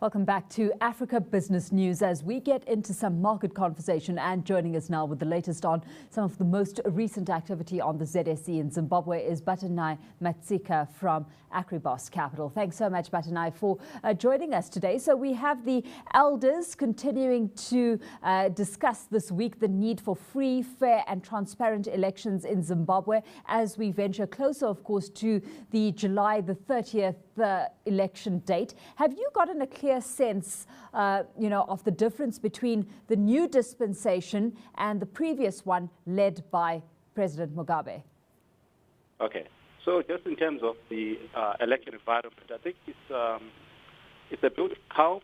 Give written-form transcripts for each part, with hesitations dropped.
Welcome back to Africa Business News as we get into some market conversation, and joining us now with the latest on some of the most recent activity on the ZSE in Zimbabwe is Batanai Matsika from Agribos Capital. Thanks so much, Batanai, for joining us today. So we have the elders continuing to discuss this week the need for free, fair and transparent elections in Zimbabwe as we venture closer, of course, to the July the 30th election date. Have you gotten a clear sense, of the difference between the new dispensation and the previous one led by President Mugabe? Okay, so just in terms of the election environment, I think it's a bit calm.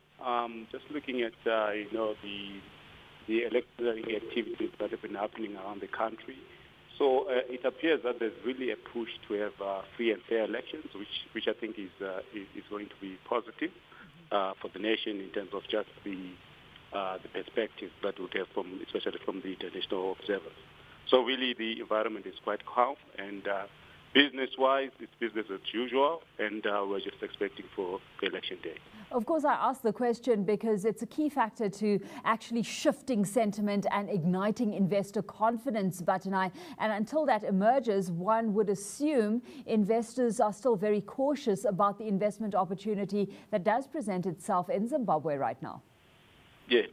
Just looking at the electoral activities that have been happening around the country. So it appears that there's really a push to have free and fair elections, which I think is going to be positive for the nation in terms of just the perspective that we have especially from the international observers. So really the environment is quite calm, and business-wise, it's business as usual, and we're just expecting for the election day. Of course, I asked the question because it's a key factor to actually shifting sentiment and igniting investor confidence, Batanai. And until that emerges, one would assume investors are still very cautious about the investment opportunity that does present itself in Zimbabwe right now. Yeah.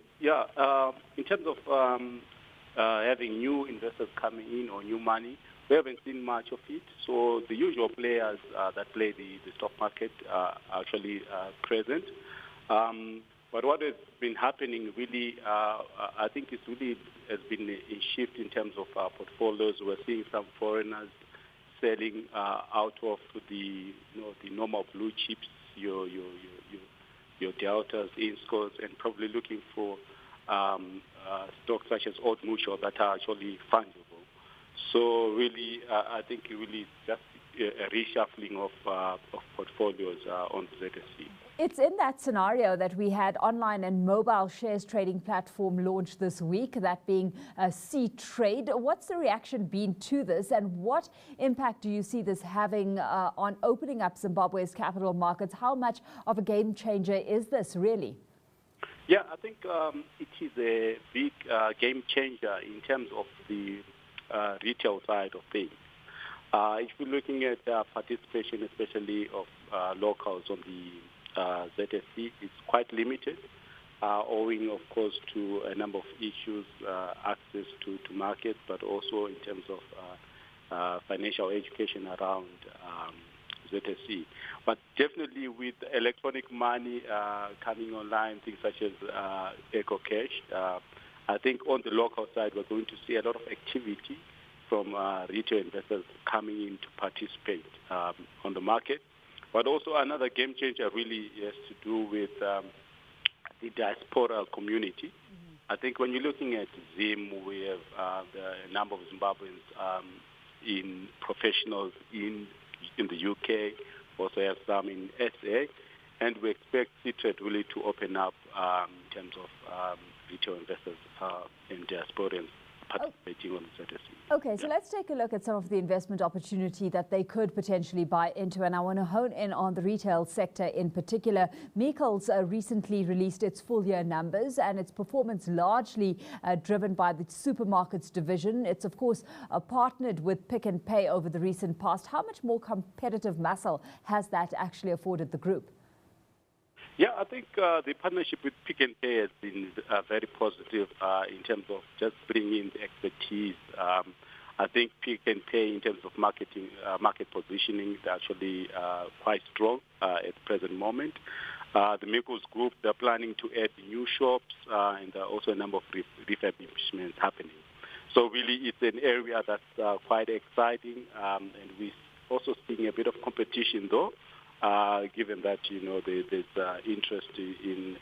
In terms of having new investors coming in or new money, we haven't seen much of it. So the usual players that play the stock market are actually present. But what has been happening really, I think it really has been a shift in terms of portfolios. We're seeing some foreigners selling out of the normal blue chips, your Deltas, Inscos, and probably looking for stocks such as Old Mutual that are actually fungible. So really, I think it really is just a reshuffling of portfolios on the ZSE. It's in that scenario that we had online and mobile shares trading platform launched this week, that being C-Trade. What's the reaction been to this, and what impact do you see this having on opening up Zimbabwe's capital markets? How much of a game changer is this, really? Yeah, I think it is a big game changer in terms of the retail side of things. If you're looking at participation, especially of locals on the ZSE, it's quite limited, owing, of course, to a number of issues, access to markets, but also in terms of financial education around ZSE. But definitely with electronic money coming online, things such as EcoCash, I think on the local side, we're going to see a lot of activity from retail investors coming in to participate on the market. But also another game changer really has to do with the diaspora community. I think when you're looking at Zim, we have the number of Zimbabweans in professionals in the UK, also have some in SA, and we expect C-Trade really to open up in terms of retail investors and diasporans participating on the ZSE. Okay, so let's take a look at some of the investment opportunity that they could potentially buy into, and I want to hone in on the retail sector in particular. Meikles recently released its full-year numbers, and its performance largely driven by the supermarkets division. It's, of course, partnered with Pick n Pay over the recent past. How much more competitive muscle has that actually afforded the group? Yeah, I think the partnership with Pick n Pay has been very positive in terms of just bringing the expertise. I think Pick n Pay, in terms of marketing, market positioning, is actually quite strong at the present moment. The Meikles Group, they're planning to add new shops, and there are also a number of refurbishments happening. So really, it's an area that's quite exciting, and we're also seeing a bit of competition, though. Given that, there's interest in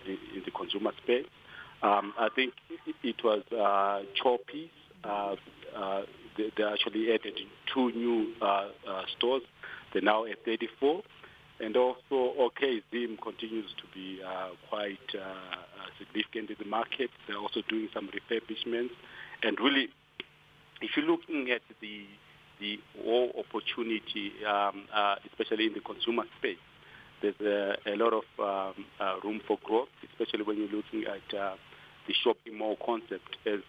the consumer space. I think it was Choppy's. They actually added 2 new stores. They're now at 34. And also, Zim continues to be quite significant in the market. They're also doing some refurbishments. And really, if you're looking at the whole opportunity, especially in the consumer space, there's a lot of room for growth, especially when you're looking at the shopping mall concept as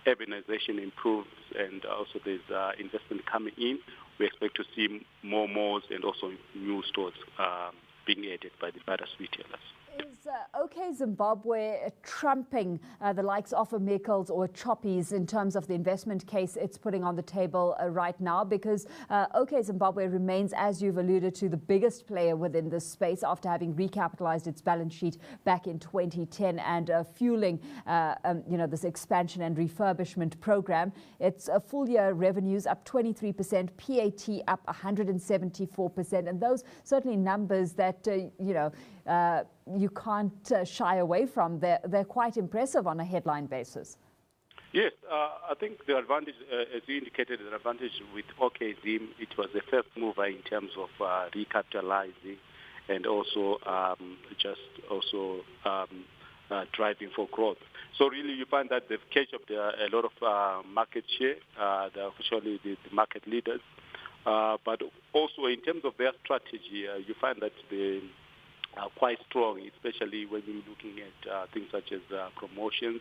urbanization improves and also there's investment coming in. We expect to see more malls and also new stores being added by the various retailers. Is OK Zimbabwe trumping the likes of a Mikkels or Choppies in terms of the investment case it's putting on the table right now? Because OK Zimbabwe remains, as you've alluded to, the biggest player within this space after having recapitalized its balance sheet back in 2010 and fueling this expansion and refurbishment program. Its full year revenues up 23%, PAT up 174%, and those certainly numbers that you can't shy away from. They're quite impressive on a headline basis. Yes, I think the advantage, as you indicated, the advantage with OK Zim, it was the first mover in terms of recapitalizing and also driving for growth. So really you find that they've catch up a lot of market share. They're officially the market leaders. But also in terms of their strategy, you find that they are quite strong, especially when you're looking at things such as promotions.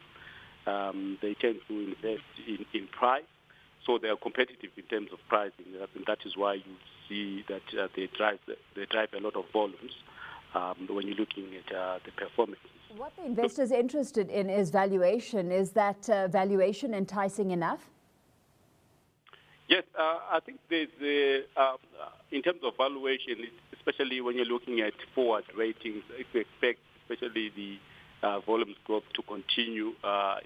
They tend to invest in price, so they are competitive in terms of pricing. And that is why you see that they drive a lot of volumes when you're looking at the performance. What the investors are interested in is valuation. Is that valuation enticing enough? Yes, I think there's in terms of valuation, especially when you're looking at forward ratings, if you expect especially the volumes growth to continue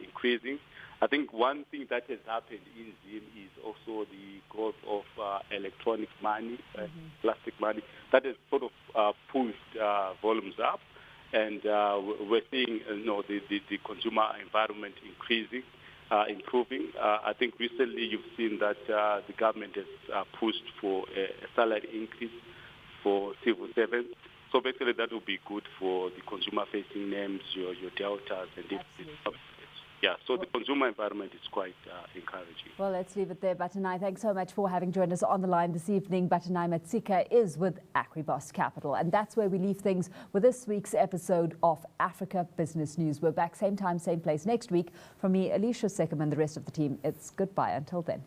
increasing. I think one thing that has happened in Zim is also the growth of electronic money, plastic money, that has sort of pushed volumes up. And we're seeing the consumer environment improving. I think recently you've seen that the government has pushed for a salary increase for civil servants. So basically that will be good for the consumer-facing names, your deltas, and yeah. So the consumer environment is quite encouraging. Well, let's leave it there. Batanai, thanks so much for having joined us on the line this evening. Batanai Matsika is with Agribos Capital. And that's where we leave things with this week's episode of Africa Business News. We're back same time, same place next week. From me, Alicia Seckham, and the rest of the team, it's goodbye until then.